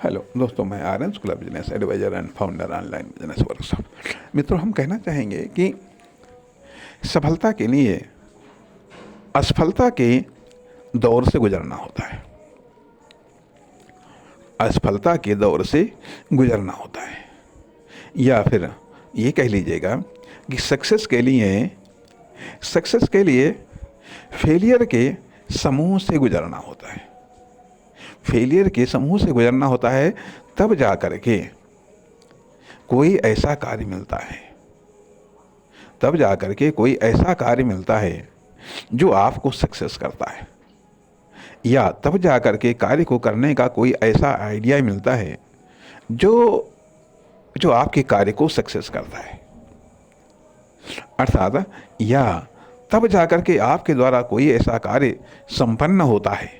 Hello दोस्तों, मैं Aryan Shukla, business advisor and founder online business workshop. मित्रों, हम कहना चाहेंगे कि सफलता के लिए असफलता के दौर से गुजरना होता है। असफलता के दौर से गुजरना होता है, या फिर ये कह लीजिएगा कि सक्सेस के लिए फेलियर के समूह से गुजरना होता है। फेलियर के समूह से गुजरना होता है, तब जा कर के कोई ऐसा कार्य मिलता है, तब जा कर के कोई ऐसा कार्य मिलता है जो आपको सक्सेस करता है, या तब जा कर के कार्य को करने का कोई ऐसा आइडिया मिलता है जो आपके कार्य को सक्सेस करता है। अर्थात या तब जा कर के आपके द्वारा कोई ऐसा कार्य संपन्न होता है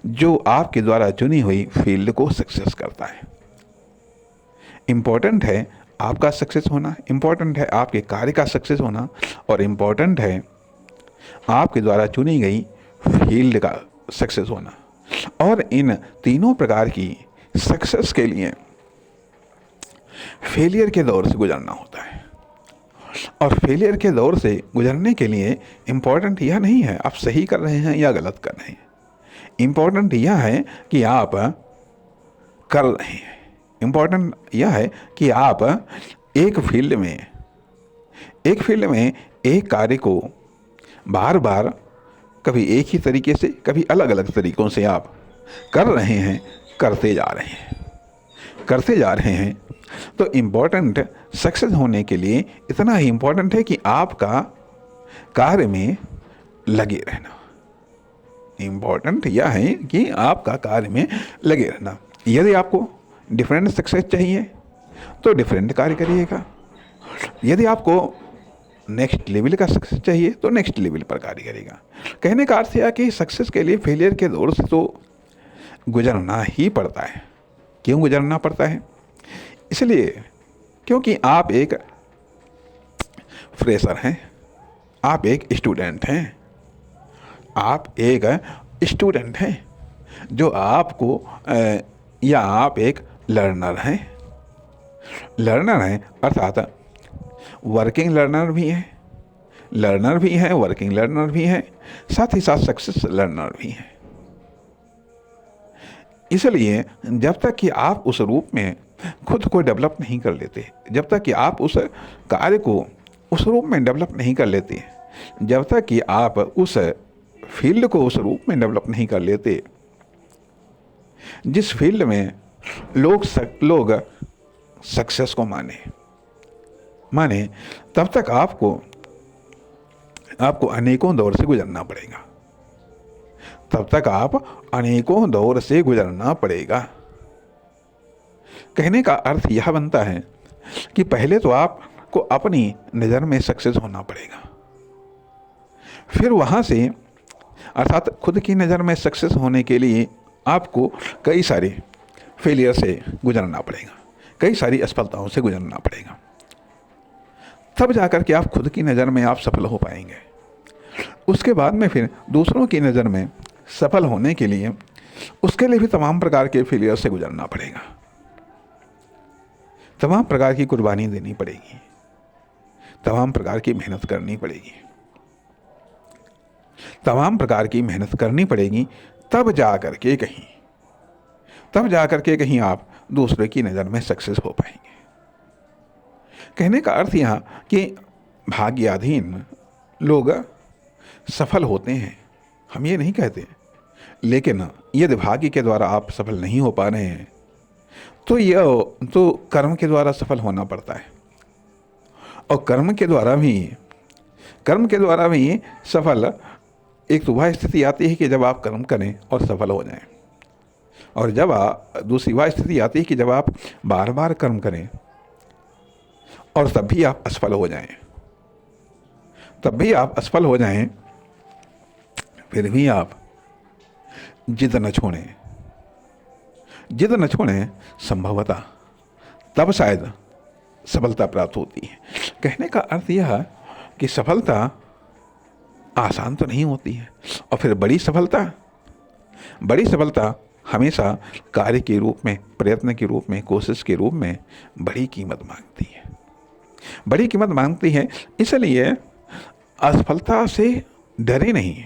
जो आपके द्वारा चुनी हुई फील्ड को सक्सेस करता है। इम्पोर्टेंट है आपका सक्सेस होना, इम्पोर्टेंट है आपके कार्य का सक्सेस होना, और इम्पोर्टेंट है आपके द्वारा चुनी गई फील्ड का सक्सेस होना। और इन तीनों प्रकार की सक्सेस के लिए फेलियर के दौर से गुजरना होता है। और फेलियर के दौर से गुजरने के लिए इम्पोर्टेंट यह नहीं है आप सही कर रहे हैं या गलत कर रहे हैं। इम्पोर्टेंट यह है कि आप कर रहे हैं। इम्पोर्टेंट यह है कि आप एक फील्ड में एक कार्य को बार बार, कभी एक ही तरीके से, कभी अलग अलग तरीक़ों से आप कर रहे हैं, करते जा रहे हैं। तो इम्पोर्टेंट सक्सेस होने के लिए इतना ही इम्पोर्टेंट है कि आपका कार्य में लगे रहना। इम्पोर्टेंट यह है कि आपका कार्य में लगे रहना। यदि आपको डिफरेंट सक्सेस चाहिए तो डिफरेंट कार्य करिएगा। यदि आपको नेक्स्ट लेवल का सक्सेस चाहिए तो नेक्स्ट लेवल पर कार्य करेगा। कहने का अर्थ यह कि सक्सेस के लिए फेलियर के दौर से तो गुजरना ही पड़ता है। क्यों गुजरना पड़ता है? इसलिए क्योंकि आप एक फ्रेशर हैं, आप एक स्टूडेंट हैं, जो आपको या आप एक लर्नर हैं। अर्थात वर्किंग लर्नर भी हैं, वर्किंग लर्नर भी हैं, साथ ही साथ सक्सेस लर्नर भी हैं। इसलिए जब तक कि आप उस रूप में खुद को डेवलप नहीं कर लेते, जब तक कि आप उस कार्य को उस रूप में डेवलप नहीं कर लेते, जब तक कि आप उस फील्ड को उस रूप में डेवलप नहीं कर लेते जिस फील्ड में लोग सक्सेस को माने, तब तक आपको अनेकों दौर से गुजरना पड़ेगा। कहने का अर्थ यह बनता है कि पहले तो आपको अपनी नज़र में सक्सेस होना पड़ेगा, फिर वहाँ से, अर्थात खुद की नज़र में सक्सेस होने के लिए आपको कई सारे फेलियर से गुजरना पड़ेगा, कई सारी असफलताओं से गुजरना पड़ेगा। तब जाकर के आप खुद की नज़र में आप सफल हो पाएंगे। उसके बाद में फिर दूसरों की नज़र में सफल होने के लिए उसके लिए भी तमाम प्रकार के फेलियर से गुजरना पड़ेगा, तमाम प्रकार की कुर्बानी देनी पड़ेगी, तमाम प्रकार की मेहनत करनी पड़ेगी, तब जा करके कहीं आप दूसरे की नज़र में सक्सेस हो पाएंगे। कहने का अर्थ यहाँ कि भाग्याधीन लोग सफल होते हैं, हम ये नहीं कहते, लेकिन यदि भाग्य के द्वारा आप सफल नहीं हो पा रहे हैं तो कर्म के द्वारा सफल होना पड़ता है। और कर्म के द्वारा भी सफल, एक तो वह स्थिति आती है कि जब आप कर्म करें और सफल हो जाएं, और दूसरी वह स्थिति आती है कि जब आप बार बार कर्म करें और तब भी आप असफल हो जाएं, फिर भी आप जिद न छोड़ें, संभवतः तब शायद सफलता प्राप्त होती है। कहने का अर्थ यह है कि सफलता आसान तो नहीं होती है, और फिर बड़ी सफलता हमेशा कार्य के रूप में, प्रयत्न के रूप में, कोशिश के रूप में बड़ी कीमत मांगती है। बड़ी कीमत मांगती है, इसलिए असफलता से डरे नहीं।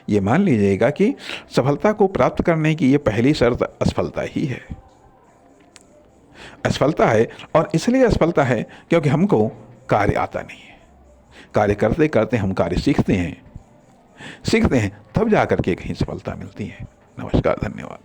ये मान लीजिएगा कि सफलता को प्राप्त करने की ये पहली शर्त असफलता ही है। असफलता है, और इसलिए असफलता है क्योंकि हमको कार्य आता नहीं है। कार्य करते करते हम कार्य सीखते हैं, तब जा करके कहीं सफलता मिलती है। नमस्कार, धन्यवाद।